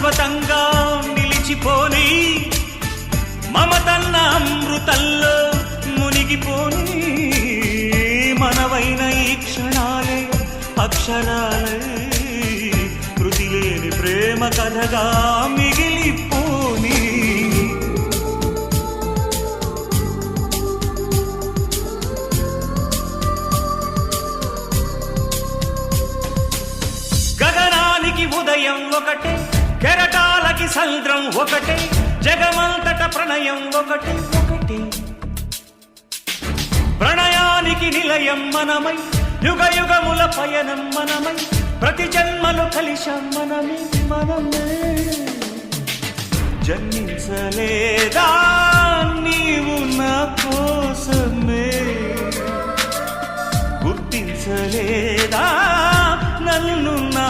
శాశ్వతంగా నిలిచిపోని మమతన్న అమృతంలో మునిగిపోని మనవైన ఈ క్షణాలే అక్షరాలే కృతిలేని ప్రేమ కథగా మిగిలిపోని గగనానికి ఉదయం ఒకటే కెరటాలకి సంద్రం ఒకటే జగమంతట ప్రణయం ఒకటే ఒకటే ప్రణయానికి నిలయం మనమై యుగ యుగముల పయనం మనమై ప్రతి జన్మలు కలిశాం మనమే మనమే జన్మించలేదా నీవు నా కోసమే గుర్తించలేదా నన్ను నా